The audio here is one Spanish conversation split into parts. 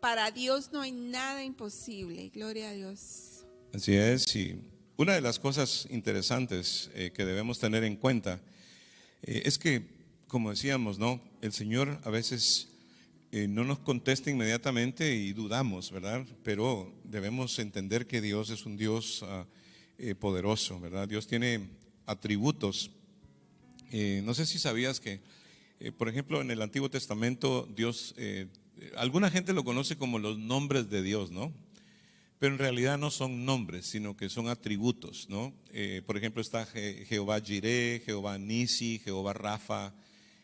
Para Dios no hay nada imposible. Gloria a Dios. Así es, y una de las cosas interesantes que debemos tener en cuenta es que, como decíamos, ¿no? El Señor a veces no nos contesta inmediatamente y dudamos, ¿verdad? Pero debemos entender que Dios es un Dios poderoso, ¿verdad? Dios tiene atributos. No sé si sabías que, por ejemplo, en el Antiguo Testamento, Dios, alguna gente lo conoce como los nombres de Dios, ¿no? Pero en realidad no son nombres, sino que son atributos, ¿no? Por ejemplo, está Jehová Jireh, Jehová Nisi, Jehová Rafa,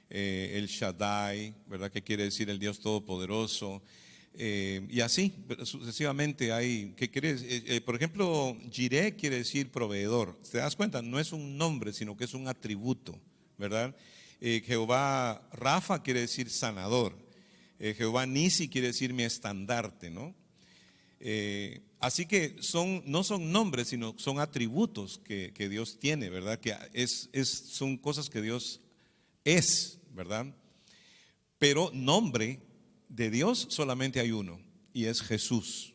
el Shaddai, ¿verdad? Que quiere decir el Dios Todopoderoso. Y así, sucesivamente hay, ¿qué quiere decir? Por ejemplo, Jireh quiere decir proveedor. ¿Te das cuenta? No es un nombre, sino que es un atributo, ¿verdad? Jehová Rafa quiere decir sanador. Jehová Nisi quiere decir mi estandarte, ¿no? Así que no son nombres, sino son atributos que Dios tiene, ¿verdad? Que son cosas que Dios es, ¿verdad? Pero nombre de Dios solamente hay uno, y es Jesús.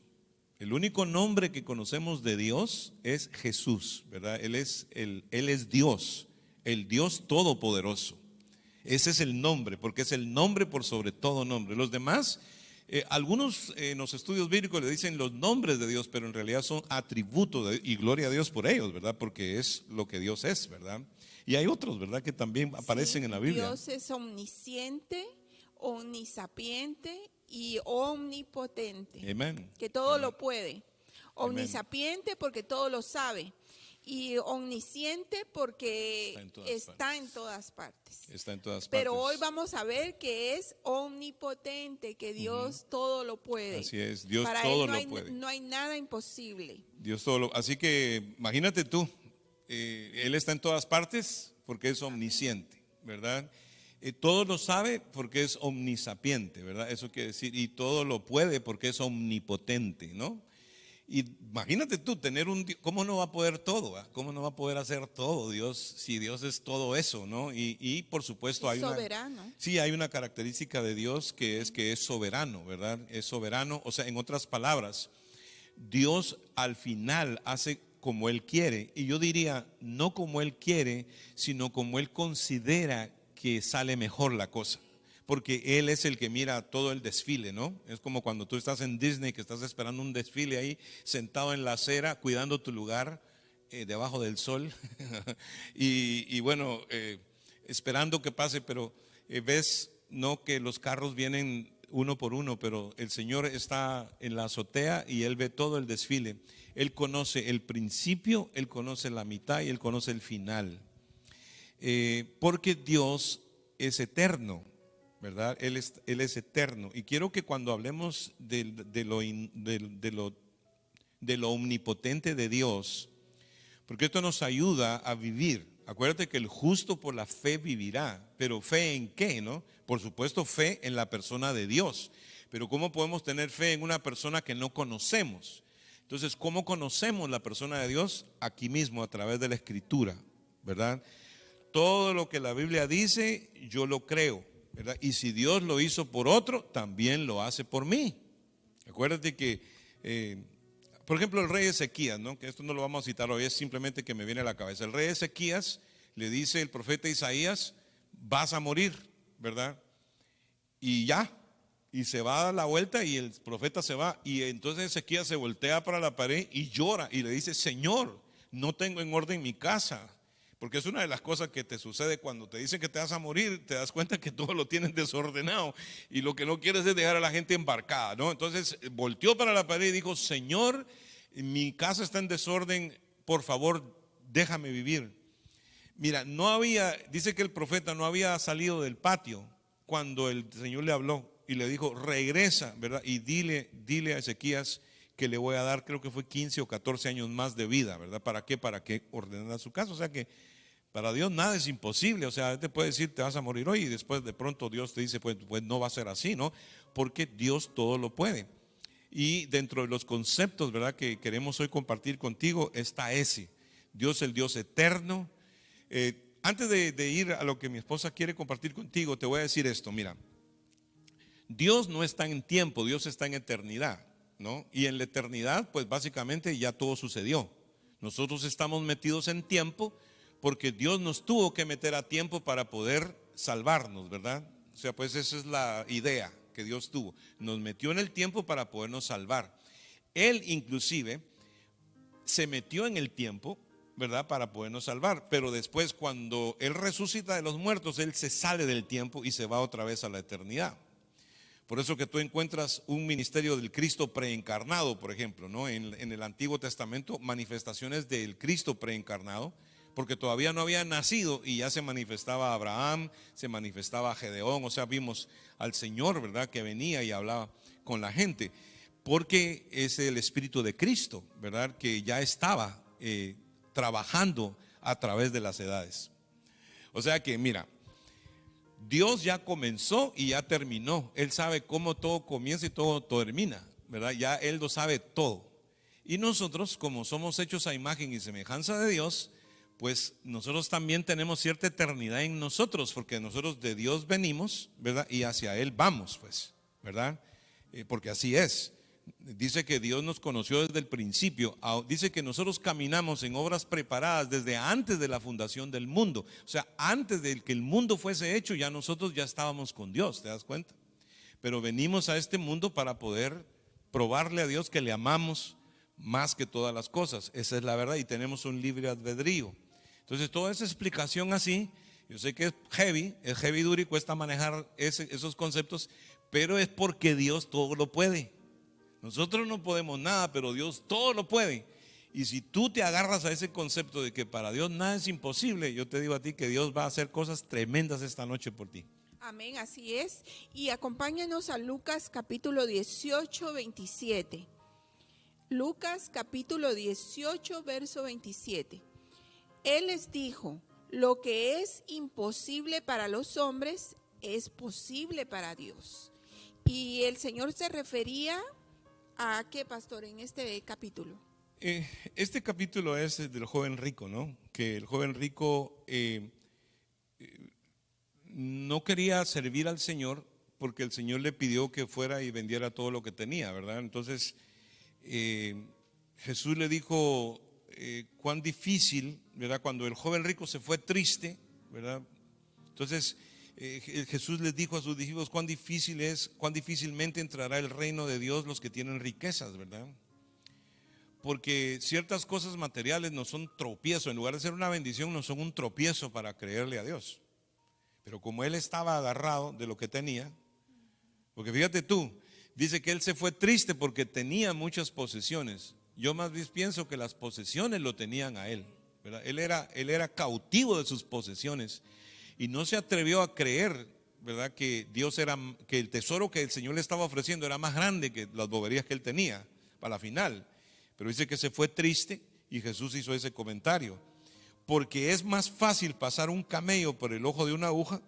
El único nombre que conocemos de Dios es Jesús, ¿verdad? Él es Dios, el Dios Todopoderoso. Ese es el nombre, porque es el nombre por sobre todo nombre. Los demás, algunos en los estudios bíblicos le dicen los nombres de Dios, pero en realidad son atributos y gloria a Dios por ellos, ¿verdad? Porque es lo que Dios es, ¿verdad? Y hay otros, ¿verdad? Que también aparecen en la Biblia. Dios es omnisciente, omnisapiente y omnipotente. Amén. Que todo lo puede. Omnisapiente porque todo lo sabe. Y omnisciente porque está en todas partes. Está en todas partes. Pero hoy vamos a ver que es omnipotente, que Dios todo lo puede. Así es, Dios Para todo él lo puede. No hay nada imposible. Dios todo lo, así que imagínate tú, Él está en todas partes porque es omnisciente, ¿verdad? Todo lo sabe porque es omnisapiente, ¿verdad? Eso quiere decir, y todo lo puede porque es omnipotente, ¿no? Y imagínate tú tener un Dios, ¿cómo no va a poder todo? ¿Cómo no va a poder hacer todo Dios si Dios es todo eso, ¿no? Y por supuesto hay soberano. Sí, hay una característica de Dios que es soberano, ¿verdad? Es soberano, o sea, en otras palabras, Dios al final hace como Él quiere, y yo diría no como Él quiere, sino como Él considera que sale mejor la cosa. Porque Él es el que mira todo el desfile, ¿no? Es como cuando tú estás en Disney, que estás esperando un desfile ahí, sentado en la acera, cuidando tu lugar, debajo del sol, y bueno, esperando que pase, pero ves, no que los carros vienen uno por uno, pero el Señor está en la azotea y Él ve todo el desfile. Él conoce el principio, Él conoce la mitad y Él conoce el final. Porque Dios es eterno, ¿verdad? Él es eterno. Y quiero que cuando hablemos de lo omnipotente de Dios, porque esto nos ayuda a vivir. Acuérdate que el justo por la fe vivirá, pero ¿fe en qué, no? Por supuesto, fe en la persona de Dios. Pero ¿cómo podemos tener fe en una persona que no conocemos? Entonces, ¿cómo conocemos la persona de Dios? Aquí mismo, a través de la Escritura, ¿verdad? Todo lo que la Biblia dice, yo lo creo, ¿verdad? Y si Dios lo hizo por otro, también lo hace por mí. Acuérdate que, por ejemplo, el rey Ezequías, ¿no? Que esto no lo vamos a citar hoy, es simplemente que me viene a la cabeza. El rey Ezequías le dice el profeta Isaías, vas a morir, ¿verdad? Y ya, y se va a dar la vuelta y el profeta se va. Y entonces Ezequías se voltea para la pared y llora y le dice, Señor, no tengo en orden mi casa. Porque es una de las cosas que te sucede cuando te dicen que te vas a morir, te das cuenta que todo lo tienes desordenado y lo que no quieres es dejar a la gente embarcada, ¿no? Entonces volteó para la pared y dijo, Señor, mi casa está en desorden, por favor, déjame vivir. Mira, dice que el profeta no había salido del patio cuando el Señor le habló y le dijo, regresa, ¿verdad? Y dile a Ezequías que le voy a dar, creo que fue 15 o 14 años más de vida, ¿verdad? ¿Para qué? Para que ordenara su casa. O sea que para Dios nada es imposible. O sea, Él te puede decir, te vas a morir hoy, y después de pronto Dios te dice, pues no va a ser así, ¿no? Porque Dios todo lo puede. Y dentro de los conceptos, ¿verdad?, que queremos hoy compartir contigo, está ese. Dios, el Dios eterno. Antes de ir a lo que mi esposa quiere compartir contigo, te voy a decir esto, mira. Dios no está en tiempo, Dios está en eternidad, ¿no? Y en la eternidad, pues básicamente ya todo sucedió. Nosotros estamos metidos en tiempo porque Dios nos tuvo que meter a tiempo para poder salvarnos, ¿verdad? O sea, pues esa es la idea que Dios tuvo. Nos metió en el tiempo para podernos salvar. Él inclusive se metió en el tiempo, ¿verdad? Para podernos salvar. Pero después, cuando Él resucita de los muertos, Él se sale del tiempo y se va otra vez a la eternidad. Por eso que tú encuentras un ministerio del Cristo preencarnado, por ejemplo, ¿no? En el Antiguo Testamento, manifestaciones del Cristo preencarnado, porque todavía no había nacido y ya se manifestaba Abraham, se manifestaba Gedeón, o sea, vimos al Señor, ¿verdad? Que venía y hablaba con la gente, porque es el Espíritu de Cristo, ¿verdad? Que ya estaba trabajando a través de las edades. O sea que, mira, Dios ya comenzó y ya terminó. Él sabe cómo todo comienza y todo termina, ¿verdad? Ya Él lo sabe todo. Y nosotros, como somos hechos a imagen y semejanza de Dios, pues nosotros también tenemos cierta eternidad en nosotros, porque nosotros de Dios venimos, ¿verdad? Y hacia Él vamos, pues, ¿verdad? Porque así es. Dice que Dios nos conoció desde el principio. Dice que nosotros caminamos en obras preparadas desde antes de la fundación del mundo. O sea, antes de que el mundo fuese hecho, ya nosotros ya estábamos con Dios, ¿te das cuenta? Pero venimos a este mundo para poder probarle a Dios que le amamos más que todas las cosas. Esa es la verdad, y tenemos un libre albedrío. Entonces, toda esa explicación así, yo sé que es heavy duty, cuesta manejar esos conceptos, pero es porque Dios todo lo puede. Nosotros no podemos nada, pero Dios todo lo puede. Y si tú te agarras a ese concepto de que para Dios nada es imposible, yo te digo a ti que Dios va a hacer cosas tremendas esta noche por ti. Amén, así es. Y acompáñanos a Lucas capítulo 18, 27. Lucas capítulo 18, verso 27. Él les dijo: lo que es imposible para los hombres es posible para Dios. Y el Señor se refería ¿a qué, pastor, en este capítulo? Este capítulo es del joven rico, ¿no? Que el joven rico no quería servir al Señor porque el Señor le pidió que fuera y vendiera todo lo que tenía, ¿verdad? Entonces Jesús le dijo cuán difícil, ¿verdad? Cuando el joven rico se fue triste, ¿verdad? Entonces Jesús les dijo a sus discípulos cuán difícilmente entrará el reino de Dios los que tienen riquezas, ¿verdad? Porque ciertas cosas materiales no son tropiezo, en lugar de ser una bendición, no son un tropiezo para creerle a Dios. Pero como él estaba agarrado de lo que tenía, porque fíjate tú, dice que él se fue triste porque tenía muchas posesiones. Yo más bien pienso que las posesiones lo tenían a él, ¿verdad? Él era cautivo de sus posesiones. Y no se atrevió a creer, ¿verdad? Que el tesoro que el Señor le estaba ofreciendo era más grande que las boberías que él tenía para la final. Pero dice que se fue triste y Jesús hizo ese comentario. Porque es más fácil pasar un camello por el ojo de una aguja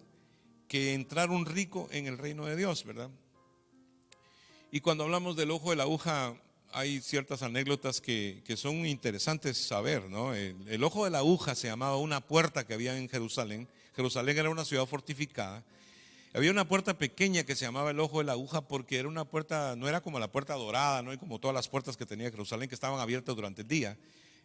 que entrar un rico en el reino de Dios, ¿verdad? Y cuando hablamos del ojo de la aguja, hay ciertas anécdotas que son interesantes saber, ¿no? El ojo de la aguja se llamaba una puerta que había en Jerusalén. Jerusalén era una ciudad fortificada. Había una puerta pequeña que se llamaba el ojo de la aguja porque era una puerta, no era como la puerta dorada, no, y como todas las puertas que tenía Jerusalén que estaban abiertas durante el día.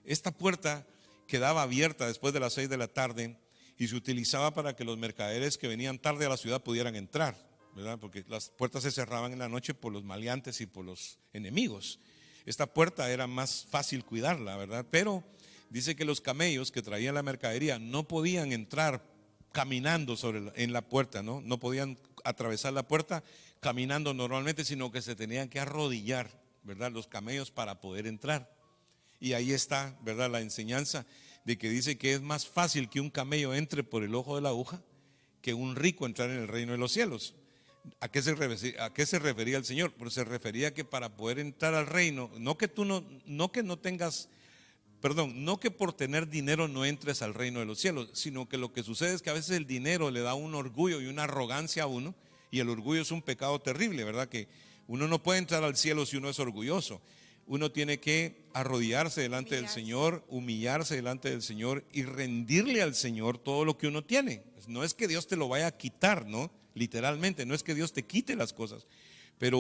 Esta puerta quedaba abierta después de las 6 de la tarde y se utilizaba para que los mercaderes que venían tarde a la ciudad pudieran entrar, ¿verdad? Porque las puertas se cerraban en la noche por los maleantes y por los enemigos. Esta puerta era más fácil cuidarla, ¿verdad? Pero dice que los camellos que traían la mercadería no podían entrar caminando en la puerta, ¿no? No podían atravesar la puerta caminando normalmente, sino que se tenían que arrodillar, ¿verdad? Los camellos para poder entrar. Y ahí está, ¿verdad? La enseñanza de que dice que es más fácil que un camello entre por el ojo de la aguja que un rico entrar en el reino de los cielos. ¿A qué se refería el Señor? Pues se refería que para poder entrar al reino, no que por tener dinero no entres al reino de los cielos, sino que lo que sucede es que a veces el dinero le da un orgullo y una arrogancia a uno, y el orgullo es un pecado terrible, ¿verdad? Que uno no puede entrar al cielo si uno es orgulloso. Uno tiene que arrodillarse delante del Señor, humillarse delante del Señor y rendirle al Señor todo lo que uno tiene. No es que Dios te lo vaya a quitar, ¿no? literalmente. No es que Dios te quite las cosas, pero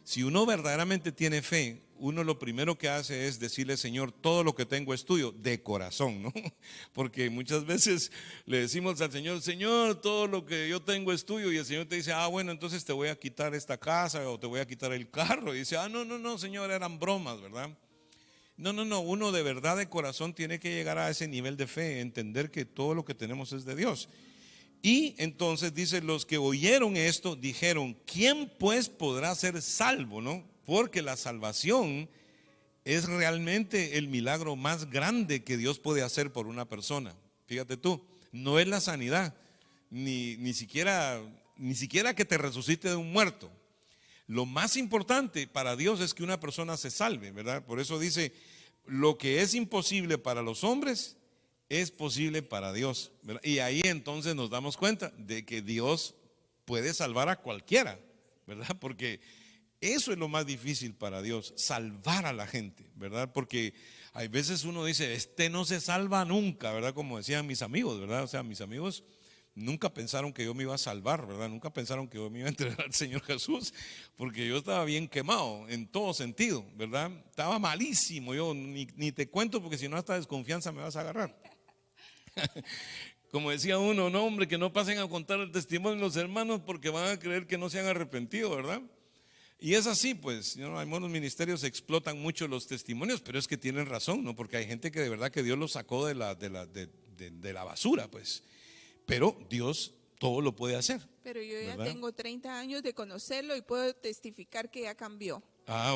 si uno verdaderamente tiene fe, uno lo primero que hace es decirle: Señor, todo lo que tengo es tuyo, de corazón, ¿no? Porque muchas veces le decimos al Señor: Señor, todo lo que yo tengo es tuyo, y el Señor te dice: bueno, entonces te voy a quitar esta casa o te voy a quitar el carro, y dice: no, Señor, eran bromas, ¿verdad? No, uno de verdad, de corazón, tiene que llegar a ese nivel de fe, entender que todo lo que tenemos es de Dios. Y entonces dice: los que oyeron esto dijeron: ¿quién pues podrá ser salvo, no? Porque la salvación es realmente el milagro más grande que Dios puede hacer por una persona. Fíjate tú, no es la sanidad, ni siquiera que te resucite de un muerto. Lo más importante para Dios es que una persona se salve, ¿verdad? Por eso dice: lo que es imposible para los hombres es posible para Dios, ¿verdad? Y ahí entonces nos damos cuenta de que Dios puede salvar a cualquiera, ¿verdad? Porque eso es lo más difícil para Dios, salvar a la gente, ¿verdad? Porque hay veces uno dice: no se salva nunca, ¿verdad? Como decían mis amigos, ¿verdad? O sea, mis amigos nunca pensaron que yo me iba a salvar, ¿verdad? Nunca pensaron que yo me iba a entregar al Señor Jesús, porque yo estaba bien quemado en todo sentido, ¿verdad? Estaba malísimo, yo ni te cuento, porque si no, hasta desconfianza me vas a agarrar. Como decía uno: no, hombre, que no pasen a contar el testimonio de los hermanos, porque van a creer que no se han arrepentido, ¿verdad? Y es así, pues, algunos ministerios explotan mucho los testimonios, pero es que tienen razón, ¿no? Porque hay gente que de verdad que Dios los sacó de la basura, pues. Pero Dios todo lo puede hacer. Pero yo ya ¿verdad? tengo 30 años de conocerlo y puedo testificar que ya cambió.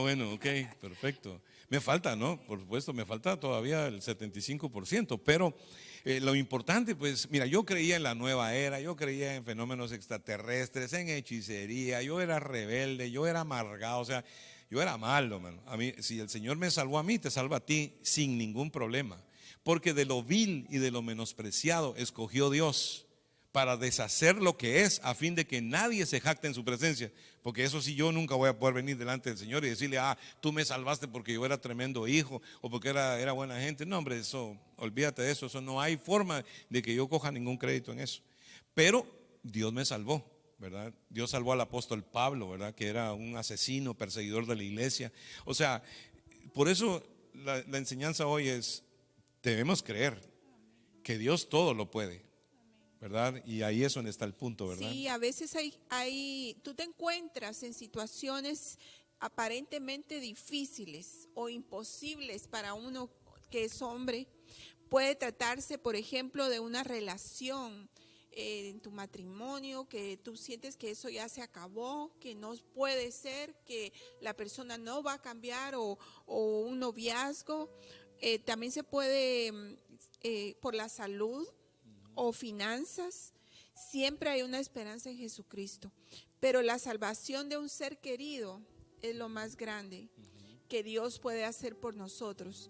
Bueno, ok, perfecto. Me falta, ¿no? Por supuesto, me falta todavía el 75%, pero lo importante, pues, mira, yo creía en la nueva era, yo creía en fenómenos extraterrestres, en hechicería, yo era rebelde, yo era amargado, o sea, yo era malo, man. A mí, si el Señor me salvó a mí, te salva a ti sin ningún problema, porque de lo vil y de lo menospreciado escogió Dios para deshacer lo que es, a fin de que nadie se jacte en su presencia. Porque eso sí, yo nunca voy a poder venir delante del Señor y decirle: tú me salvaste porque yo era tremendo hijo o porque era buena gente. No, hombre, eso, olvídate de eso. Eso no hay forma de que yo coja ningún crédito en eso. Pero Dios me salvó, ¿verdad? Dios salvó al apóstol Pablo, ¿verdad? Que era un asesino, perseguidor de la iglesia. O sea, por eso la enseñanza hoy es: debemos creer que Dios todo lo puede, ¿verdad? Y ahí es donde está el punto, ¿verdad? Sí, a veces tú te encuentras en situaciones aparentemente difíciles o imposibles para uno que es hombre. Puede tratarse, por ejemplo, de una relación en tu matrimonio, que tú sientes que eso ya se acabó, que no puede ser, que la persona no va a cambiar, o un noviazgo. También se puede, por la salud o finanzas. Siempre hay una esperanza en Jesucristo, pero la salvación de un ser querido es lo más grande que Dios puede hacer por nosotros.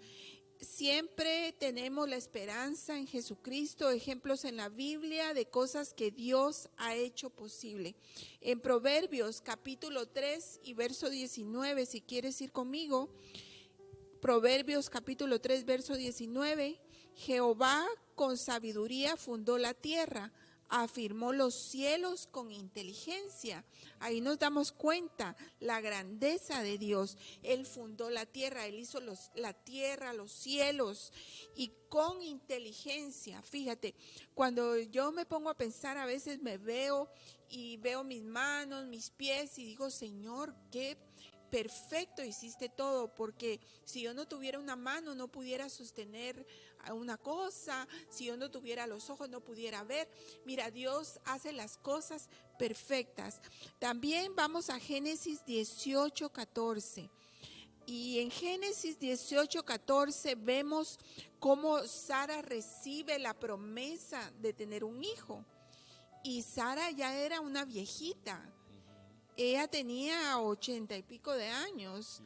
Siempre tenemos la esperanza en Jesucristo, ejemplos en la Biblia de cosas que Dios ha hecho posible. En Proverbios capítulo 3 y verso 19, si quieres ir conmigo, Proverbios capítulo 3, verso 19, Jehová con sabiduría fundó la tierra, afirmó los cielos con inteligencia. Ahí nos damos cuenta la grandeza de Dios. Él fundó la tierra, Él hizo la tierra, los cielos, y con inteligencia. Fíjate, cuando yo me pongo a pensar, a veces me veo y veo mis manos, mis pies, y digo: Señor, qué perfecto hiciste todo, porque si yo no tuviera una mano no pudiera sostener una cosa, si yo no tuviera los ojos no pudiera ver. Mira, Dios hace las cosas perfectas. También vamos a Génesis 18:14. Y en Génesis 18:14 vemos cómo Sara recibe la promesa de tener un hijo. Y Sara ya era una viejita. Ella tenía 80 y pico de años,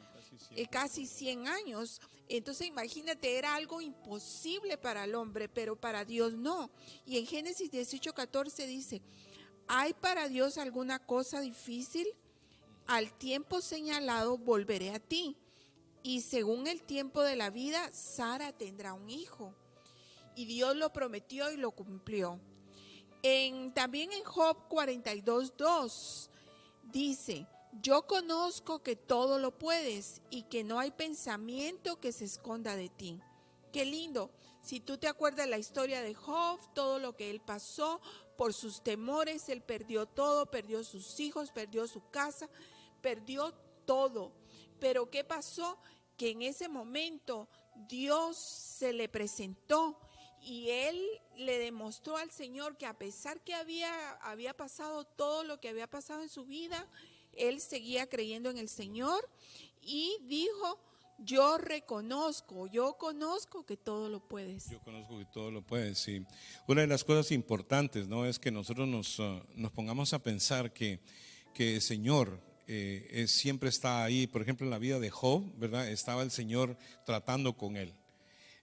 casi 100 años. Entonces imagínate, era algo imposible para el hombre, pero para Dios no. Y en Génesis 18:14 dice: ¿hay para Dios alguna cosa difícil? Al tiempo señalado volveré a ti, y según el tiempo de la vida, Sara tendrá un hijo. Y Dios lo prometió y lo cumplió. También en Job 42:2 dice: yo conozco que todo lo puedes y que no hay pensamiento que se esconda de ti. Qué lindo. Si tú te acuerdas la historia de Job, todo lo que él pasó, por sus temores, él perdió todo, perdió sus hijos, perdió su casa, perdió todo. Pero ¿qué pasó? Que en ese momento Dios se le presentó y él le demostró al Señor que a pesar que había pasado todo lo que había pasado en su vida, él seguía creyendo en el Señor y dijo: yo conozco que todo lo puedes. Yo conozco que todo lo puedes, sí. Una de las cosas importantes, ¿no?, es que nosotros nos pongamos a pensar que el Señor siempre está ahí. Por ejemplo, en la vida de Job, ¿verdad?, estaba el Señor tratando con él.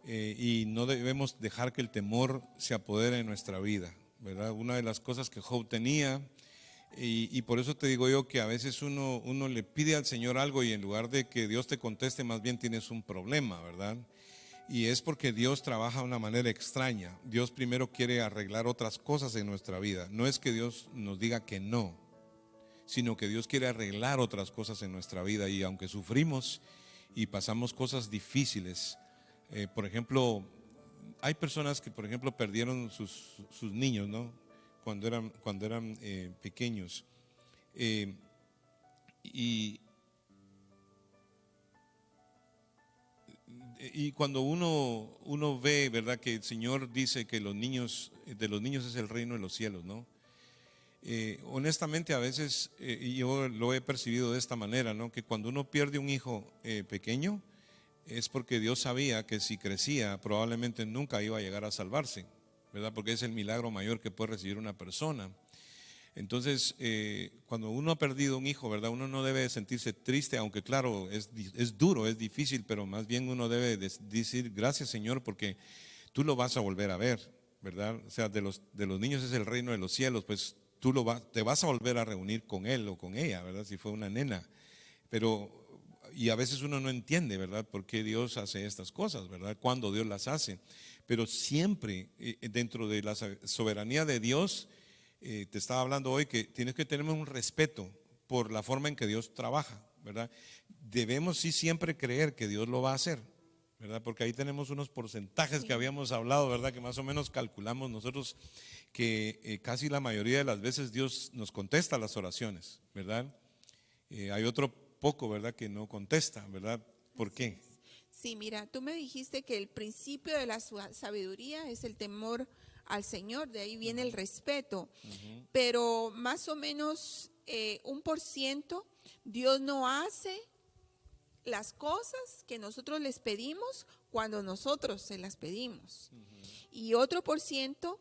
Y no debemos dejar que el temor se apodere de nuestra vida, ¿verdad? Una de las cosas que Job tenía, y por eso te digo yo que a veces uno le pide al Señor algo y en lugar de que Dios te conteste, más bien tienes un problema, ¿verdad? Y es porque Dios trabaja de una manera extraña. Dios primero quiere arreglar otras cosas en nuestra vida. No es que Dios nos diga que no, sino que Dios quiere arreglar otras cosas en nuestra vida. Y aunque sufrimos y pasamos cosas difíciles, por ejemplo, hay personas que, por ejemplo, perdieron sus niños, ¿no?, cuando eran pequeños. Y cuando uno ve, ¿verdad?, que el Señor dice que de los niños es el reino de los cielos, ¿no? Honestamente, a veces yo lo he percibido de esta manera, ¿no?, que cuando uno pierde un hijo pequeño, es porque Dios sabía que si crecía probablemente nunca iba a llegar a salvarse, ¿verdad?, porque es el milagro mayor que puede recibir una persona. Entonces, cuando uno ha perdido un hijo, ¿verdad?, uno no debe sentirse triste, aunque claro, es duro, es difícil, pero más bien uno debe decir: gracias, Señor, porque tú lo vas a volver a ver, ¿verdad? O sea, de los niños es el reino de los cielos, pues tú te vas a volver a reunir con él o con ella, ¿verdad?, si fue una nena. Y a veces uno no entiende, ¿verdad?, por qué Dios hace estas cosas, ¿verdad?, cuando Dios las hace. Pero siempre dentro de la soberanía de Dios, te estaba hablando hoy que tienes que tener un respeto por la forma en que Dios trabaja, ¿verdad? Debemos sí siempre creer que Dios lo va a hacer, ¿verdad? Porque ahí tenemos unos porcentajes que habíamos hablado, ¿verdad?, que más o menos calculamos nosotros que casi la mayoría de las veces Dios nos contesta las oraciones, ¿verdad? Hay otro poco, ¿verdad?, que no contesta, ¿verdad? ¿Por qué? Sí, mira, tú me dijiste que el principio de la sabiduría es el temor al Señor, de ahí viene el respeto, pero más o menos 1%, Dios no hace las cosas que nosotros les pedimos cuando nosotros se las pedimos. Y otro por ciento,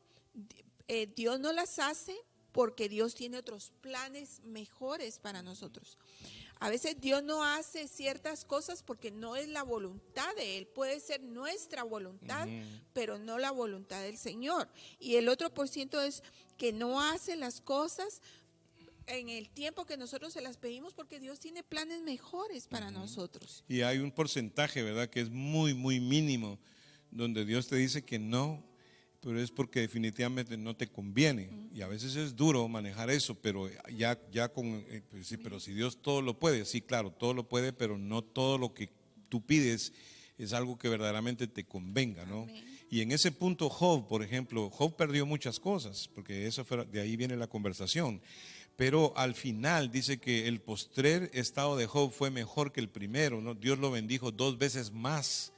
Dios no las hace porque Dios tiene otros planes mejores para nosotros. A veces Dios no hace ciertas cosas porque no es la voluntad de Él. Puede ser nuestra voluntad, pero no la voluntad del Señor. Y el otro por ciento es que no hace las cosas en el tiempo que nosotros se las pedimos porque Dios tiene planes mejores para nosotros. Y hay un porcentaje, ¿verdad?, que es muy, muy mínimo, donde Dios te dice que no, pero es porque definitivamente no te conviene. Y a veces es duro manejar eso, pero pues sí, pero si Dios todo lo puede, sí, claro, todo lo puede, pero no todo lo que tú pides es algo que verdaderamente te convenga, ¿no? Amén. Y en ese punto Job, por ejemplo, Job perdió muchas cosas, porque de ahí viene la conversación. Pero al final dice que el postrer estado de Job fue mejor que el primero, ¿no? Dios lo bendijo 2 veces más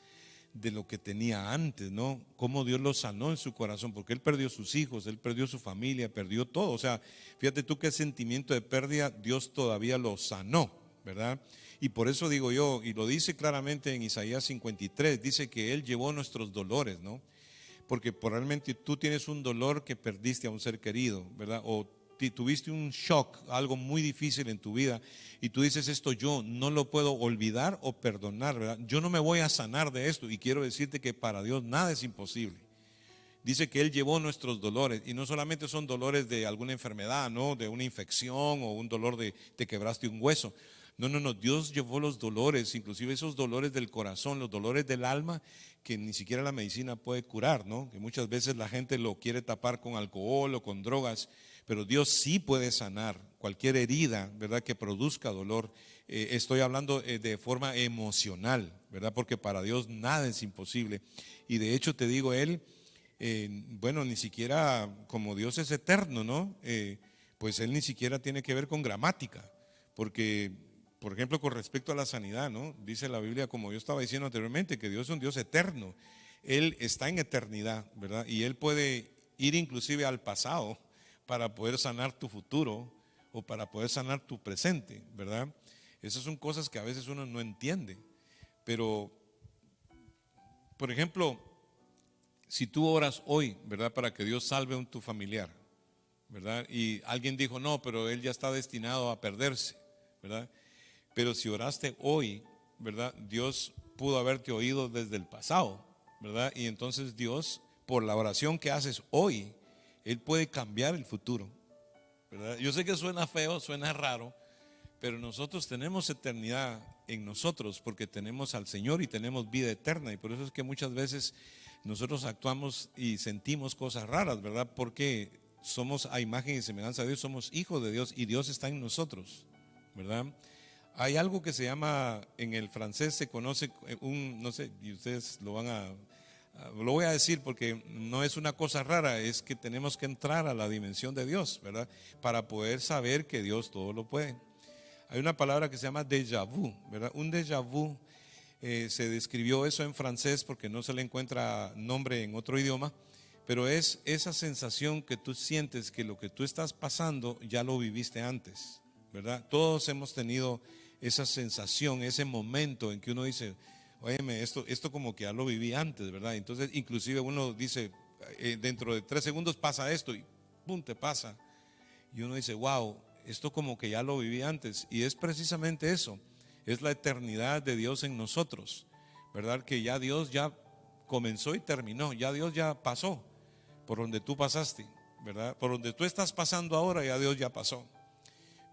de lo que tenía antes, ¿no? Cómo Dios lo sanó en su corazón, porque él perdió sus hijos, él perdió su familia, perdió todo. O sea, fíjate tú qué sentimiento de pérdida, Dios todavía lo sanó, ¿verdad? Y por eso digo yo, y lo dice claramente en Isaías 53, dice que Él llevó nuestros dolores, ¿no? Porque probablemente tú tienes un dolor que perdiste a un ser querido, ¿verdad? O tuviste un shock, algo muy difícil en tu vida, y tú dices: esto yo no lo puedo olvidar o perdonar, ¿verdad? Yo no me voy a sanar de esto, y quiero decirte que para Dios nada es imposible. Dice que Él llevó nuestros dolores, y no solamente son dolores de alguna enfermedad, ¿no?, de una infección o un dolor de te quebraste un hueso, No, no, no, Dios llevó los dolores, inclusive esos dolores del corazón, los dolores del alma, que ni siquiera la medicina puede curar, ¿no? Que muchas veces la gente lo quiere tapar con alcohol o con drogas, pero Dios sí puede sanar cualquier herida, ¿verdad?, que produzca dolor. Estoy hablando de forma emocional, ¿verdad? Porque para Dios nada es imposible. Y de hecho te digo, Él, bueno, ni siquiera, como Dios es eterno, ¿no? Pues Él ni siquiera tiene que ver con gramática, porque, por ejemplo, con respecto a la sanidad, ¿no? Dice la Biblia, como yo estaba diciendo anteriormente, que Dios es un Dios eterno. Él está en eternidad, ¿verdad? Y Él puede ir inclusive al pasado para poder sanar tu futuro o para poder sanar tu presente, ¿verdad? Esas son cosas que a veces uno no entiende. Pero, por ejemplo, si tú oras hoy, ¿verdad?, para que Dios salve a tu familiar, ¿verdad? Y alguien dijo, no, pero él ya está destinado a perderse, ¿verdad? Pero si oraste hoy, ¿verdad?, Dios pudo haberte oído desde el pasado, ¿verdad? Y entonces Dios, por la oración que haces hoy, Él puede cambiar el futuro, ¿verdad? Yo sé que suena feo, suena raro, pero nosotros tenemos eternidad en nosotros porque tenemos al Señor y tenemos vida eterna. Y por eso es que muchas veces nosotros actuamos y sentimos cosas raras, ¿verdad? Porque somos a imagen y semejanza de Dios, somos hijos de Dios y Dios está en nosotros, ¿verdad? Hay algo que se llama, en el francés se conoce no sé, y ustedes lo voy a decir porque no es una cosa rara, es que tenemos que entrar a la dimensión de Dios, ¿verdad? Para poder saber que Dios todo lo puede. Hay una palabra que se llama déjà vu, ¿verdad? Un déjà vu, se describió eso en francés porque no se le encuentra nombre en otro idioma, pero es esa sensación que tú sientes que lo que tú estás pasando ya lo viviste antes, ¿verdad? Todos hemos tenido esa sensación, ese momento en que uno dice, óyeme, esto como que ya lo viví antes, ¿verdad? Entonces inclusive uno dice, dentro de 3 segundos pasa esto y pum, te pasa. Y uno dice, wow, esto como que ya lo viví antes. Y es precisamente eso, es la eternidad de Dios en nosotros, ¿verdad? Que ya Dios ya comenzó y terminó, ya Dios ya pasó por donde tú pasaste, ¿verdad? Por donde tú estás pasando ahora, ya Dios ya pasó.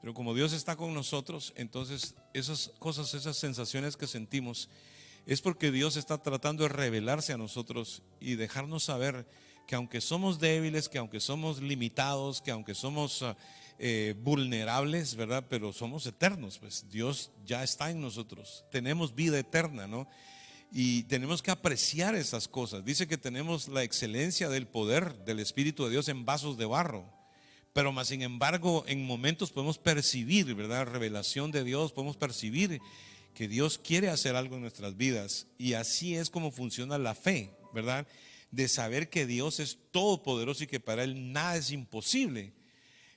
Pero como Dios está con nosotros, entonces esas cosas, esas sensaciones que sentimos, es porque Dios está tratando de revelarse a nosotros y dejarnos saber que aunque somos débiles, que aunque somos limitados, que aunque somos vulnerables, ¿verdad? Pero somos eternos, pues Dios ya está en nosotros, tenemos vida eterna, ¿no? Y tenemos que apreciar esas cosas. Dice que tenemos la excelencia del poder del Espíritu de Dios en vasos de barro, pero más sin embargo en momentos podemos percibir, ¿verdad?, revelación de Dios, podemos percibir que Dios quiere hacer algo en nuestras vidas. Y así es como funciona la fe, ¿verdad? De saber que Dios es todopoderoso y que para Él nada es imposible.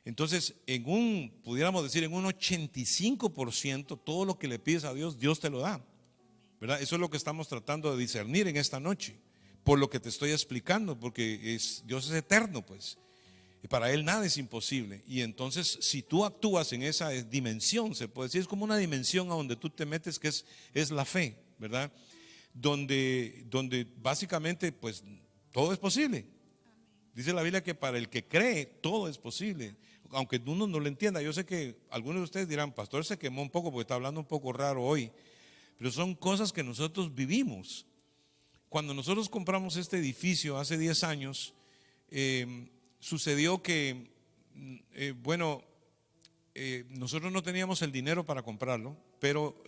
Entonces, pudiéramos decir, en un 85%, todo lo que le pides a Dios, Dios te lo da, ¿verdad? Eso es lo que estamos tratando de discernir en esta noche, por lo que te estoy explicando, porque Dios es eterno, pues, y para Él nada es imposible. Y entonces, si tú actúas en esa dimensión, se puede decir, es como una dimensión a donde tú te metes, que es la fe, ¿verdad? Donde básicamente, pues, todo es posible. Dice la Biblia que para el que cree, todo es posible, aunque uno no lo entienda. Yo sé que algunos de ustedes dirán, pastor, se quemó un poco porque está hablando un poco raro hoy, pero son cosas que nosotros vivimos. Cuando nosotros compramos este edificio hace 10 años, sucedió que, nosotros no teníamos el dinero para comprarlo, pero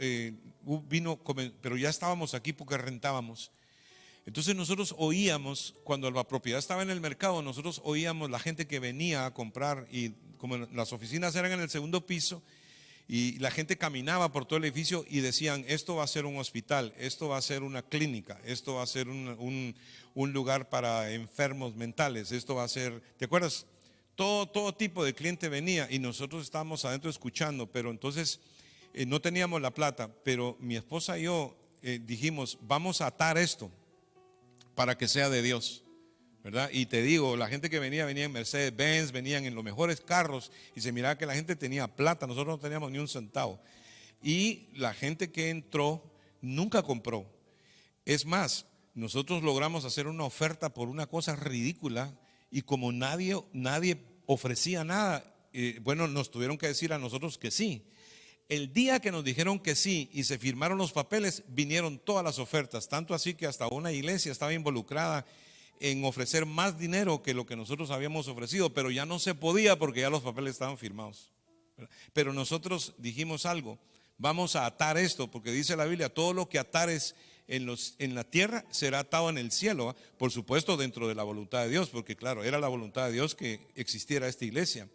pero ya estábamos aquí porque rentábamos. Entonces nosotros oíamos, cuando la propiedad estaba en el mercado, nosotros oíamos la gente que venía a comprar, y como las oficinas eran en el segundo piso, y la gente caminaba por todo el edificio y decían, esto va a ser un hospital, esto va a ser una clínica, esto va a ser un lugar para enfermos mentales, esto va a ser, ¿te acuerdas? Todo tipo de cliente venía y nosotros estábamos adentro escuchando, pero entonces no teníamos la plata, pero mi esposa y yo dijimos, vamos a atar esto para que sea de Dios, ¿verdad? Y te digo, la gente que venía en Mercedes-Benz, venían en los mejores carros y se miraba que la gente tenía plata, nosotros no teníamos ni un centavo. Y la gente que entró nunca compró. Es más, nosotros logramos hacer una oferta por una cosa ridícula y como nadie ofrecía nada, nos tuvieron que decir a nosotros que sí. El día que nos dijeron que sí y se firmaron los papeles, vinieron todas las ofertas, tanto así que hasta una iglesia estaba involucrada en ofrecer más dinero que lo que nosotros habíamos ofrecido, pero ya no se podía porque ya los papeles estaban firmados. Pero nosotros dijimos algo: vamos a atar esto, porque dice la Biblia, todo lo que atares en la tierra será atado en el cielo, por supuesto dentro de la voluntad de Dios, porque claro, era la voluntad de Dios que existiera esta iglesia.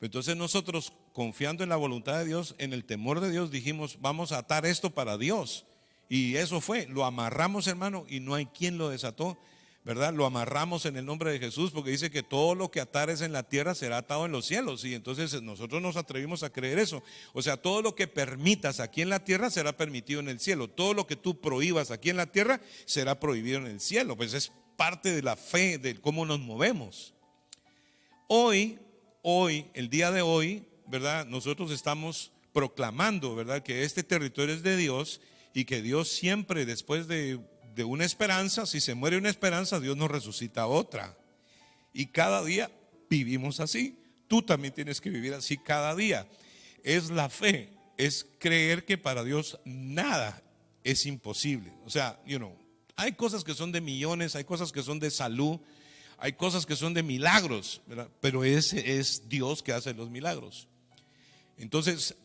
Entonces nosotros, confiando en la voluntad de Dios, en el temor de Dios, dijimos, vamos a atar esto para Dios. Y eso fue, lo amarramos, hermano, y no hay quien lo desató, ¿verdad? Lo amarramos en el nombre de Jesús, porque dice que todo lo que atares en la tierra será atado en los cielos. Y entonces nosotros nos atrevimos a creer eso. O sea, todo lo que permitas aquí en la tierra será permitido en el cielo. Todo lo que tú prohíbas aquí en la tierra será prohibido en el cielo. Pues es parte de la fe, de cómo nos movemos. Hoy, el día de hoy, ¿verdad? Nosotros estamos proclamando, ¿verdad?, que este territorio es de Dios y que Dios siempre, después de una esperanza, si se muere una esperanza, Dios nos resucita otra. Y cada día vivimos así. Tú también tienes que vivir así cada día. Es la fe, es creer que para Dios nada es imposible. O sea, hay cosas que son de millones, hay cosas que son de salud, hay cosas que son de milagros, ¿verdad? Pero ese es Dios que hace los milagros. Entonces,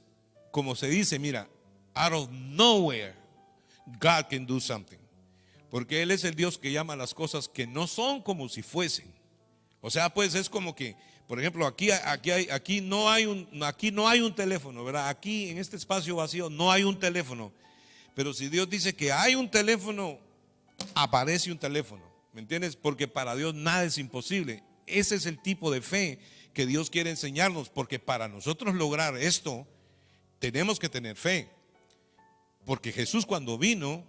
como se dice, mira, out of nowhere, God can do something. Porque Él es el Dios que llama las cosas que no son como si fuesen. O sea, pues es como que, por ejemplo, aquí no hay un teléfono, ¿verdad? Aquí en este espacio vacío no hay un teléfono. Pero si Dios dice que hay un teléfono, aparece un teléfono. ¿Me entiendes? Porque para Dios nada es imposible. Ese es el tipo de fe que Dios quiere enseñarnos, porque para nosotros lograr esto tenemos que tener fe. Porque Jesús, cuando vino,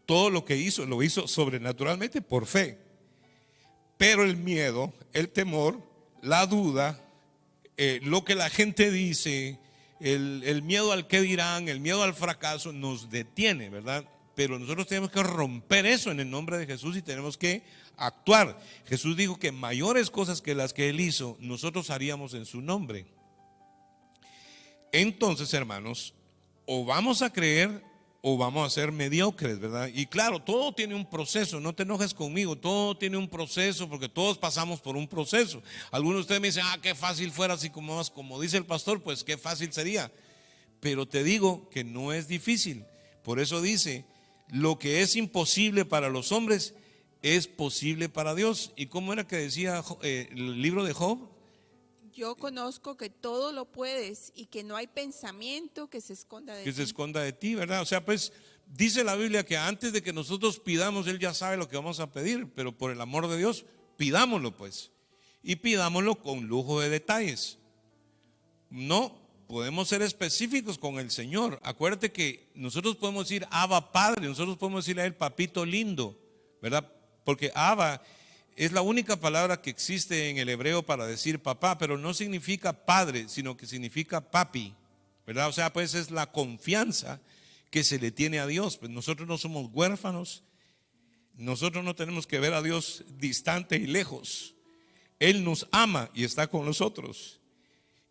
todo lo que hizo, lo hizo sobrenaturalmente por fe. Pero el miedo, el temor, la duda, lo que la gente dice, el miedo al qué dirán, el miedo al fracaso nos detiene, ¿verdad? Pero nosotros tenemos que romper eso en el nombre de Jesús y tenemos que actuar. Jesús dijo que mayores cosas que las que Él hizo, nosotros haríamos en su nombre. Entonces, hermanos, o vamos a creer o vamos a ser mediocres, ¿verdad? Y claro, todo tiene un proceso, no te enojes conmigo, todo tiene un proceso, porque todos pasamos por un proceso. Algunos de ustedes me dicen, qué fácil fuera, así como dice el pastor, pues qué fácil sería. Pero te digo que no es difícil. Por eso dice, lo que es imposible para los hombres es posible para Dios. ¿Y cómo era que decía el libro de Job? Yo conozco que todo lo puedes y que no hay pensamiento que se esconda de ti. Que se esconda de ti, ¿verdad? O sea, pues dice la Biblia que antes de que nosotros pidamos, Él ya sabe lo que vamos a pedir, pero por el amor de Dios, pidámoslo pues. Y pidámoslo con lujo de detalles. No podemos ser específicos con el Señor. Acuérdate que nosotros podemos decir Abba Padre, nosotros podemos decirle a Él papito lindo, ¿verdad? Porque Abba es la única palabra que existe en el hebreo para decir papá, pero no significa padre, sino que significa papi, ¿verdad? O sea, pues es la confianza que se le tiene a Dios. Pues nosotros no somos huérfanos, nosotros no tenemos que ver a Dios distante y lejos. Él nos ama y está con nosotros.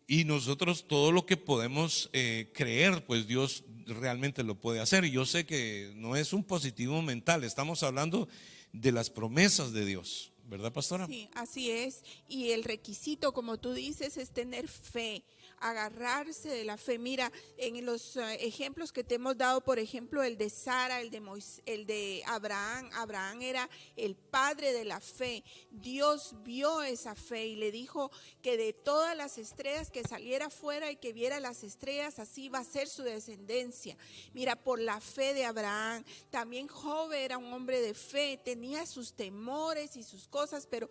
Y nosotros todo lo que podemos creer, pues Dios realmente lo puede hacer. Y yo sé que no es un positivo mental, estamos hablando de las promesas de Dios, ¿verdad, pastora? Sí, así es. Y el requisito, como tú dices, es tener fe, agarrarse de la fe. Mira, en los ejemplos que te hemos dado, por ejemplo, el de Sara, el de Moisés, el de Abraham. Abraham era el padre de la fe. Dios vio esa fe y le dijo que de todas las estrellas que saliera fuera y que viera las estrellas, así va a ser su descendencia. Mira, por la fe de Abraham. También Job era un hombre de fe, tenía sus temores y sus cosas, pero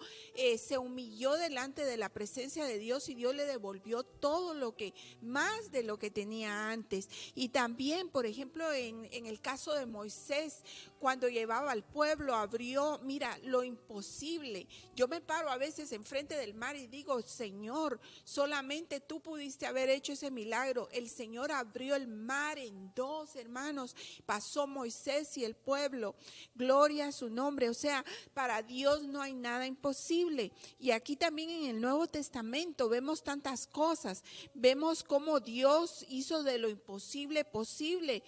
se humilló delante de la presencia de Dios y Dios le devolvió todo lo que, más de lo que tenía antes. Y también, por ejemplo, en el caso de Moisés, cuando llevaba al pueblo, abrió, mira, lo imposible. Yo me paro a veces enfrente del mar y digo, Señor, solamente tú pudiste haber hecho ese milagro. El Señor abrió el mar en dos, hermanos. Pasó Moisés y el pueblo. Gloria a su nombre. O sea, para Dios no hay nada imposible. Y aquí también en el Nuevo Testamento vemos tantas cosas. vemos cómo Dios hizo de lo imposible posible.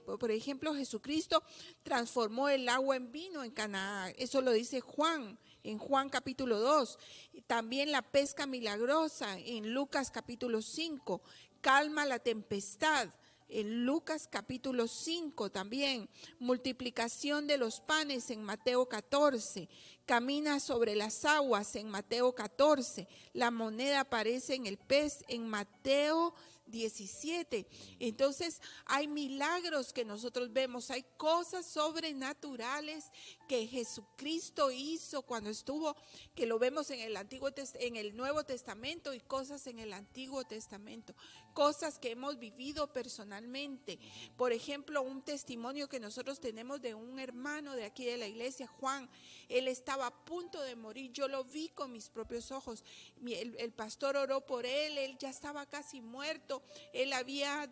Por ejemplo, Jesucristo transformó el agua en vino en Canaán. Eso lo dice Juan, en Juan capítulo 2. También la pesca milagrosa en Lucas capítulo 5. Calma la tempestad. En Lucas capítulo 5 también, multiplicación de los panes en Mateo 14, camina sobre las aguas en Mateo 14, la moneda aparece en el pez en Mateo 17. Entonces hay milagros que nosotros vemos, hay cosas sobrenaturales que Jesucristo hizo cuando estuvo, que lo vemos en el Nuevo Testamento y cosas en el Antiguo Testamento, cosas que hemos vivido personalmente. Por ejemplo, un testimonio que nosotros tenemos de un hermano de aquí de la iglesia, Juan. Él estaba a punto de morir, yo lo vi con mis propios ojos. El pastor oró por él ya estaba casi muerto. Él había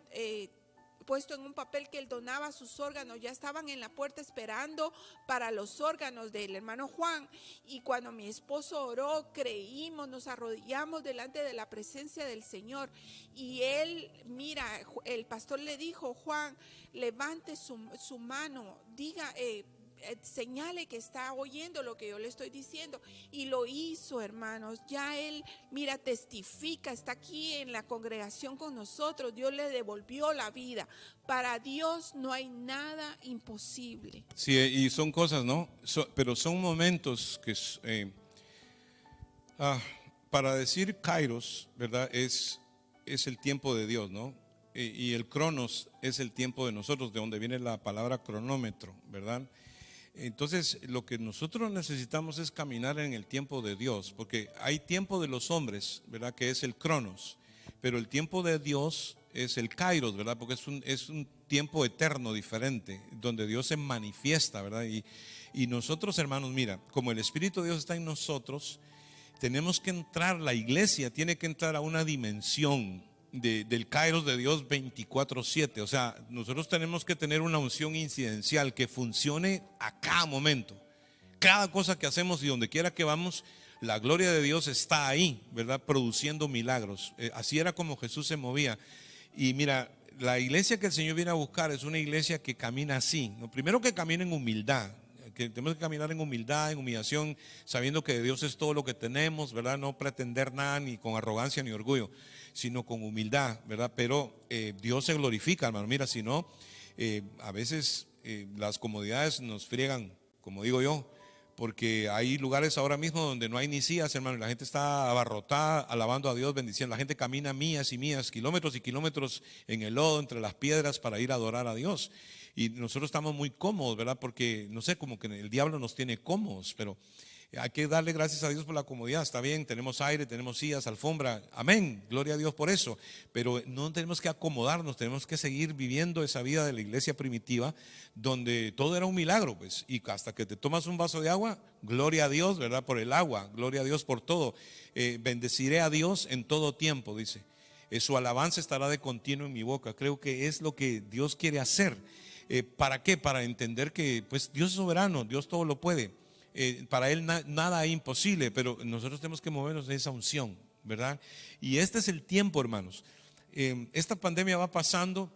puesto en un papel que él donaba sus órganos, ya estaban en la puerta esperando para los órganos del hermano Juan. Y cuando mi esposo oró, creímos, nos arrodillamos delante de la presencia del Señor. Y él, mira, el pastor le dijo: Juan, levante su mano, diga, señale que está oyendo lo que yo le estoy diciendo. Y lo hizo, hermanos. Ya él, mira, testifica, está aquí en la congregación con nosotros. Dios le devolvió la vida. Para Dios no hay nada imposible. Sí, y son cosas, ¿no? Pero son momentos que para decir Kairos, ¿verdad? Es el tiempo de Dios, ¿no? Y el Cronos es el tiempo de nosotros, de donde viene la palabra cronómetro, ¿verdad? Entonces, lo que nosotros necesitamos es caminar en el tiempo de Dios, porque hay tiempo de los hombres, ¿verdad? Que es el Cronos, pero el tiempo de Dios es el Kairos, ¿verdad? Porque es un tiempo eterno diferente, donde Dios se manifiesta, ¿verdad? Y nosotros, hermanos, mira, como el Espíritu de Dios está en nosotros, tenemos que entrar, la iglesia tiene que entrar a una dimensión del Kairos de Dios 24/7. O sea, nosotros tenemos que tener una unción incidencial que funcione a cada momento. Cada cosa que hacemos y donde quiera que vamos, la gloria de Dios está ahí, ¿verdad? Produciendo milagros. Así era como Jesús se movía. Y mira, la iglesia que el Señor viene a buscar es una iglesia que camina así, ¿no? Primero, que camina en humildad, que tenemos que caminar en humildad, en humillación, sabiendo que Dios es todo lo que tenemos, ¿verdad? No pretender nada ni con arrogancia ni orgullo, sino con humildad, ¿verdad? Pero Dios se glorifica, hermano. Mira, si no, a veces las comodidades nos friegan, como digo yo, porque hay lugares ahora mismo donde no hay ni sillas, hermano, y la gente está abarrotada, alabando a Dios, bendiciendo. La gente camina millas y millas, kilómetros y kilómetros en el lodo, entre las piedras, para ir a adorar a Dios. Y nosotros estamos muy cómodos, ¿verdad? Porque, no sé, como que el diablo nos tiene cómodos, pero hay que darle gracias a Dios por la comodidad. Está bien, tenemos aire, tenemos sillas, alfombra, amén, gloria a Dios por eso. Pero no tenemos que acomodarnos, tenemos que seguir viviendo esa vida de la iglesia primitiva, donde todo era un milagro, pues. Y hasta que te tomas un vaso de agua, gloria a Dios, ¿verdad? Por el agua, gloria a Dios por todo. Bendeciré a Dios en todo tiempo, dice. Su alabanza estará de continuo en mi boca. Creo que es lo que Dios quiere hacer. ¿Para qué? Para entender que pues Dios es soberano, Dios todo lo puede. Para Él nada es imposible, pero nosotros tenemos que movernos de esa unción, ¿verdad? Y este es el tiempo, hermanos. Esta pandemia va pasando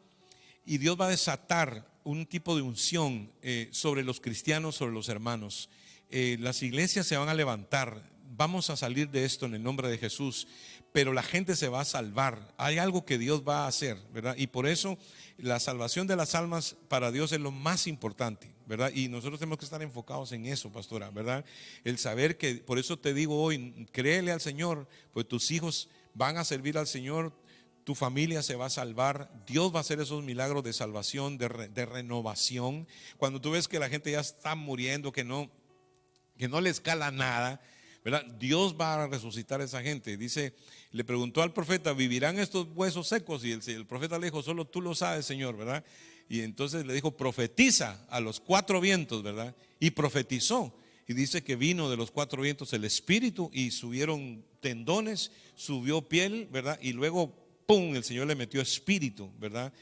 y Dios va a desatar un tipo de unción sobre los cristianos, sobre los hermanos. Las iglesias se van a levantar. Vamos a salir de esto en el nombre de Jesús, pero la gente se va a salvar. Hay algo que Dios va a hacer, ¿verdad? Y por eso la salvación de las almas para Dios es lo más importante, ¿verdad? Y nosotros tenemos que estar enfocados en eso, pastora, ¿verdad? El saber que, por eso te digo hoy, créele al Señor, pues tus hijos van a servir al Señor, tu familia se va a salvar, Dios va a hacer esos milagros de salvación, de renovación. Cuando tú ves que la gente ya está muriendo, que no le escala nada, ¿verdad? Dios va a resucitar a esa gente. Dice, le preguntó al profeta: ¿vivirán estos huesos secos? Y el profeta le dijo: solo tú lo sabes, Señor, ¿verdad? Y entonces le dijo: profetiza a los cuatro vientos, ¿verdad? Y profetizó. Y dice que vino de los cuatro vientos el espíritu y subieron tendones, subió piel, ¿verdad? Y luego, ¡pum!, el Señor le metió espíritu, ¿verdad?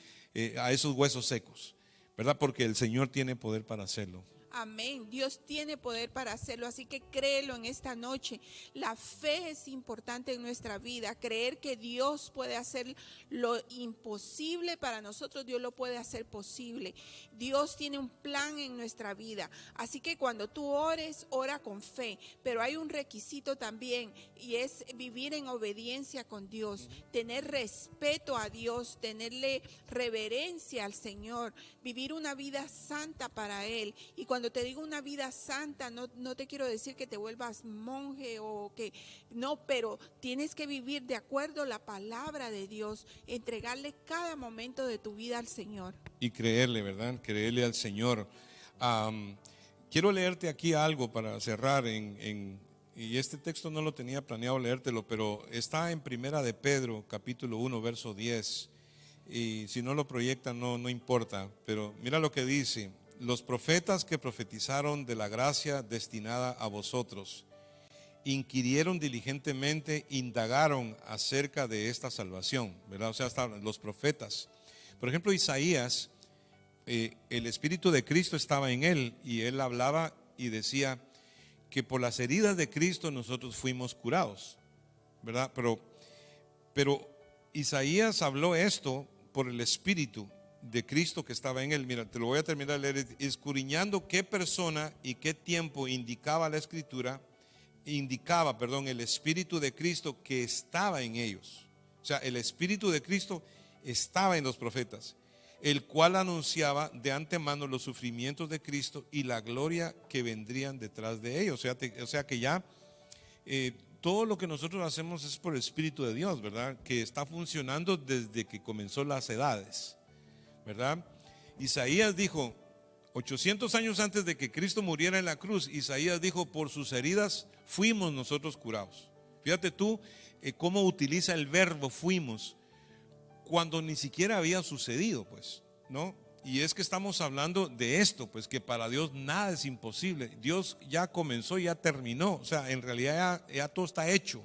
A esos huesos secos, ¿verdad? Porque el Señor tiene poder para hacerlo. Amén. Dios tiene poder para hacerlo, así que créelo en esta noche. La fe es importante en nuestra vida. Creer que Dios puede hacer lo imposible para nosotros, Dios lo puede hacer posible. Dios tiene un plan en nuestra vida. Así que cuando tú ores, ora con fe. Pero hay un requisito también, y es vivir en obediencia con Dios, tener respeto a Dios, tenerle reverencia al Señor, vivir una vida santa para Él. Y cuando te digo una vida santa, no te quiero decir que te vuelvas monje o que no, pero tienes que vivir de acuerdo a la palabra de Dios, entregarle cada momento de tu vida al Señor. Y creerle, ¿verdad? Creerle al Señor. Quiero leerte aquí algo para cerrar y este texto no lo tenía planeado leértelo, pero está en Primera de Pedro, capítulo 1, verso 10. Y si no lo proyectan, no importa. Pero mira lo que dice: los profetas que profetizaron de la gracia destinada a vosotros, inquirieron diligentemente, indagaron acerca de esta salvación, ¿verdad? O sea, estaban los profetas. Por ejemplo, Isaías, el Espíritu de Cristo estaba en él y él hablaba y decía que por las heridas de Cristo nosotros fuimos curados, ¿verdad? Pero Isaías habló esto por el Espíritu de Cristo que estaba en él. Mira, te lo voy a terminar de leer. Escudriñando qué persona y qué tiempo indicaba la Escritura, el Espíritu de Cristo que estaba en ellos. O sea, el Espíritu de Cristo estaba en los profetas, el cual anunciaba de antemano los sufrimientos de Cristo y la gloria que vendrían detrás de ellos. O sea que ya todo lo que nosotros hacemos es por el Espíritu de Dios, ¿verdad? Que está funcionando desde que comenzó las edades, ¿verdad? Isaías dijo, 800 años antes de que Cristo muriera en la cruz, Isaías dijo, por sus heridas fuimos nosotros curados. Fíjate tú cómo utiliza el verbo fuimos, cuando ni siquiera había sucedido, pues, ¿no? Y es que estamos hablando de esto, pues, que para Dios nada es imposible. Dios ya comenzó, ya terminó. O sea, en realidad ya todo está hecho,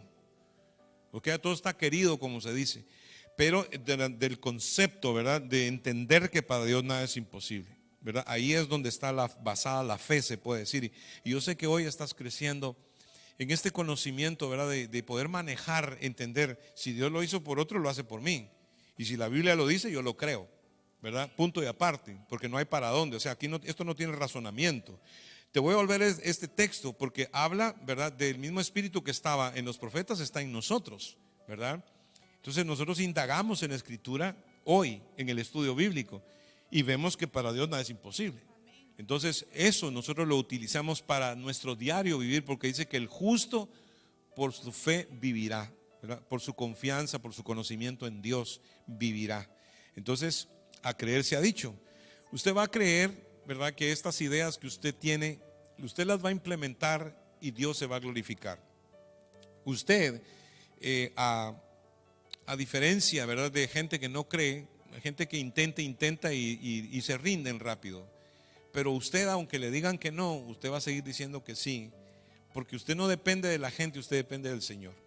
porque ya todo está querido, como se dice. Pero del concepto, ¿verdad? De entender que para Dios nada es imposible, ¿verdad? Ahí es donde está basada la fe, se puede decir. Y yo sé que hoy estás creciendo en este conocimiento, ¿verdad? De poder manejar, entender, si Dios lo hizo por otro, lo hace por mí. Y si la Biblia lo dice, yo lo creo, ¿verdad? Punto y aparte, porque no hay para dónde. O sea, aquí esto no tiene razonamiento. Te voy a volver este texto porque habla, ¿verdad? Del mismo espíritu que estaba en los profetas, está en nosotros, ¿verdad? Entonces nosotros indagamos en la Escritura hoy, en el estudio bíblico, y vemos que para Dios nada es imposible. Entonces eso nosotros lo utilizamos para nuestro diario vivir, porque dice que el justo por su fe vivirá, ¿verdad? Por su confianza, por su conocimiento en Dios vivirá. Entonces, a creer se ha dicho. Usted va a creer, ¿verdad? Que estas ideas que usted tiene, usted las va a implementar y Dios se va a glorificar. Usted, a diferencia, ¿verdad? De gente que no cree, gente que intenta y se rinden rápido. Pero usted, aunque le digan que no, usted va a seguir diciendo que sí, porque usted no depende de la gente, usted depende del Señor.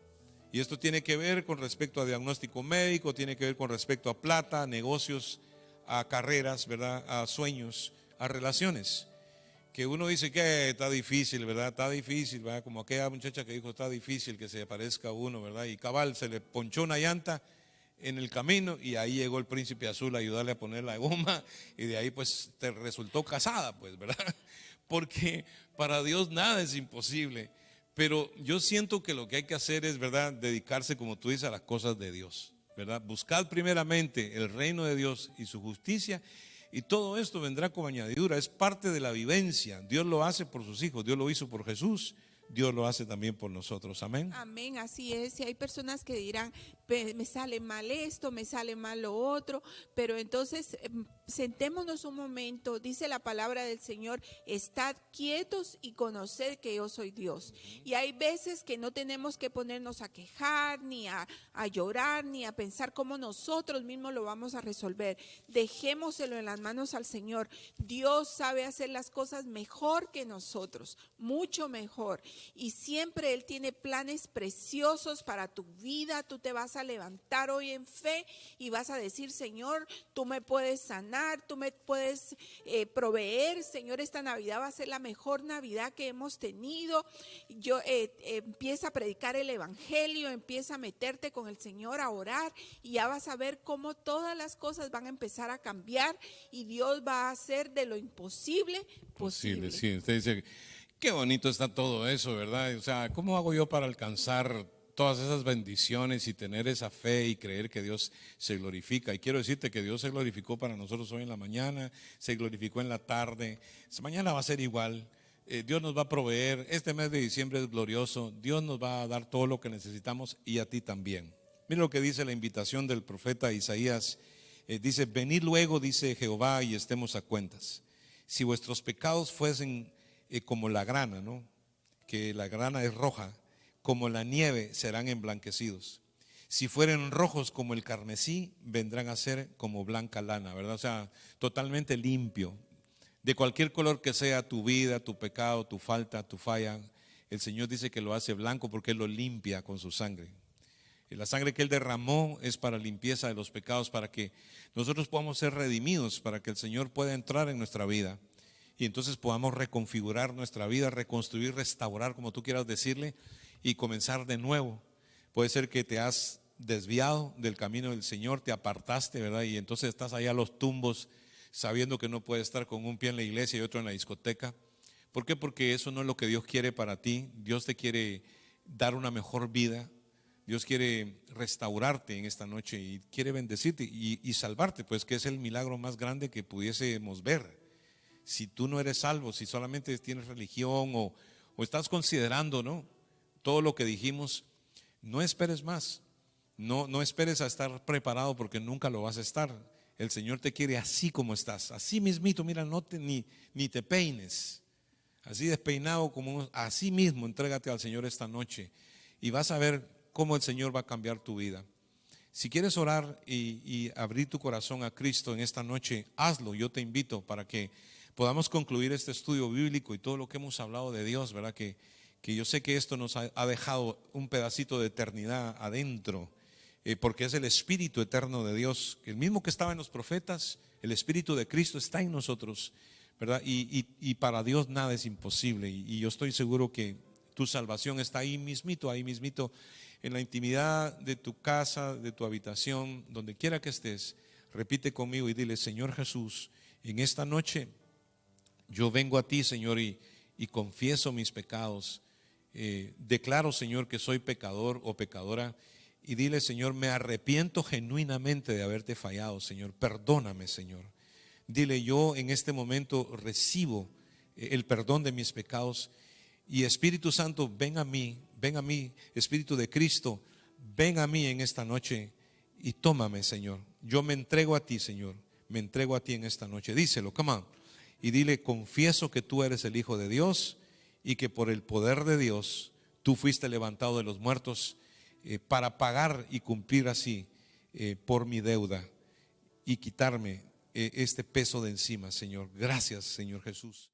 Y esto tiene que ver con respecto a diagnóstico médico, tiene que ver con respecto a plata, a negocios, a carreras, ¿verdad? A sueños, a relaciones. Que uno dice que está difícil, ¿verdad? Está difícil, ¿verdad? Como aquella muchacha que dijo, está difícil que se parezca a uno, ¿verdad? Y cabal, se le ponchó una llanta en el camino y ahí llegó el príncipe azul a ayudarle a poner la goma y de ahí pues te resultó casada, pues, ¿verdad? Porque para Dios nada es imposible. Pero yo siento que lo que hay que hacer es, ¿verdad? Dedicarse, como tú dices, a las cosas de Dios, ¿verdad? Buscad primeramente el reino de Dios y su justicia, y todo esto vendrá como añadidura. Es parte de la vivencia. Dios lo hace por sus hijos, Dios lo hizo por Jesús, Dios lo hace también por nosotros. Amén. Amén, así es. Y hay personas que dirán, me sale mal esto, me sale mal lo otro, pero entonces sentémonos un momento. Dice la palabra del Señor, estad quietos y conoced que yo soy Dios. Y hay veces que no tenemos que ponernos a quejar, ni a llorar, ni a pensar cómo nosotros mismos lo vamos a resolver. Dejémoselo en las manos al Señor. Dios sabe hacer las cosas mejor que nosotros, mucho mejor. y siempre Él tiene planes preciosos para tu vida. Tú te vas a levantar hoy en fe y vas a decir: Señor, tú me puedes sanar, tú me puedes proveer. Señor, esta Navidad va a ser la mejor Navidad que hemos tenido. Yo empieza a predicar el evangelio, empieza a meterte con el Señor, a orar, y ya vas a ver cómo todas las cosas van a empezar a cambiar y Dios va a hacer de lo imposible posible. Sí, usted dice, qué bonito está todo eso, ¿verdad? O sea, ¿cómo hago yo para alcanzar todas esas bendiciones y tener esa fe y creer que Dios se glorifica? Y quiero decirte que Dios se glorificó para nosotros hoy en la mañana, se glorificó en la tarde, mañana va a ser igual. Dios nos va a proveer, este mes de diciembre es glorioso, Dios nos va a dar todo lo que necesitamos y a ti también. Mira lo que dice la invitación del profeta Isaías, dice: venid luego, dice Jehová, y estemos a cuentas. Si vuestros pecados fuesen como la grana, ¿no? Que la grana es roja, como la nieve serán emblanquecidos. Si fueren rojos como el carmesí, vendrán a ser como blanca lana, ¿verdad? O sea, totalmente limpio. De cualquier color que sea tu vida, tu pecado, tu falta, tu falla, el Señor dice que lo hace blanco porque Él lo limpia con su sangre. Y la sangre que Él derramó es para limpieza de los pecados, para que nosotros podamos ser redimidos, para que el Señor pueda entrar en nuestra vida y entonces podamos reconfigurar nuestra vida, reconstruir, restaurar, como tú quieras decirle, y comenzar de nuevo. Puede ser que te has desviado del camino del Señor, te apartaste, ¿verdad? Y entonces estás allá a los tumbos, sabiendo que no puedes estar con un pie en la iglesia y otro en la discoteca. ¿Por qué? Porque eso no es lo que Dios quiere para ti. Dios te quiere dar una mejor vida. Dios quiere restaurarte en esta noche y quiere bendecirte y salvarte, pues, que es el milagro más grande que pudiésemos ver. Si tú no eres salvo, si solamente tienes religión o estás considerando, ¿no?, todo lo que dijimos, no esperes más. No esperes a estar preparado, porque nunca lo vas a estar. El Señor te quiere así como estás, así mismito. Mira, ni te peines, así despeinado como así mismo. Entrégate al Señor esta noche y vas a ver cómo el Señor va a cambiar tu vida. Si quieres orar y abrir tu corazón a Cristo en esta noche, hazlo. Yo te invito para que podamos concluir este estudio bíblico y todo lo que hemos hablado de Dios, ¿verdad? Que yo sé que esto nos ha dejado un pedacito de eternidad adentro, porque es el Espíritu eterno de Dios, el mismo que estaba en los profetas. El Espíritu de Cristo está en nosotros, ¿verdad? Y para Dios nada es imposible, y yo estoy seguro que tu salvación está ahí mismito, en la intimidad de tu casa, de tu habitación, donde quiera que estés. Repite conmigo y dile: Señor Jesús, en esta noche yo vengo a ti, Señor, y confieso mis pecados. Declaro, Señor, que soy pecador o pecadora. Y dile: Señor, me arrepiento genuinamente de haberte fallado, Señor. Perdóname, Señor. Dile: yo en este momento recibo el perdón de mis pecados. Y Espíritu Santo, ven a mí, Espíritu de Cristo, ven a mí en esta noche y tómame, Señor. Yo me entrego a ti, Señor. Me entrego a ti en esta noche. Díselo, come on. Y dile: confieso que tú eres el Hijo de Dios y que por el poder de Dios tú fuiste levantado de los muertos, para pagar y cumplir así por mi deuda y quitarme este peso de encima, Señor. Gracias, Señor Jesús.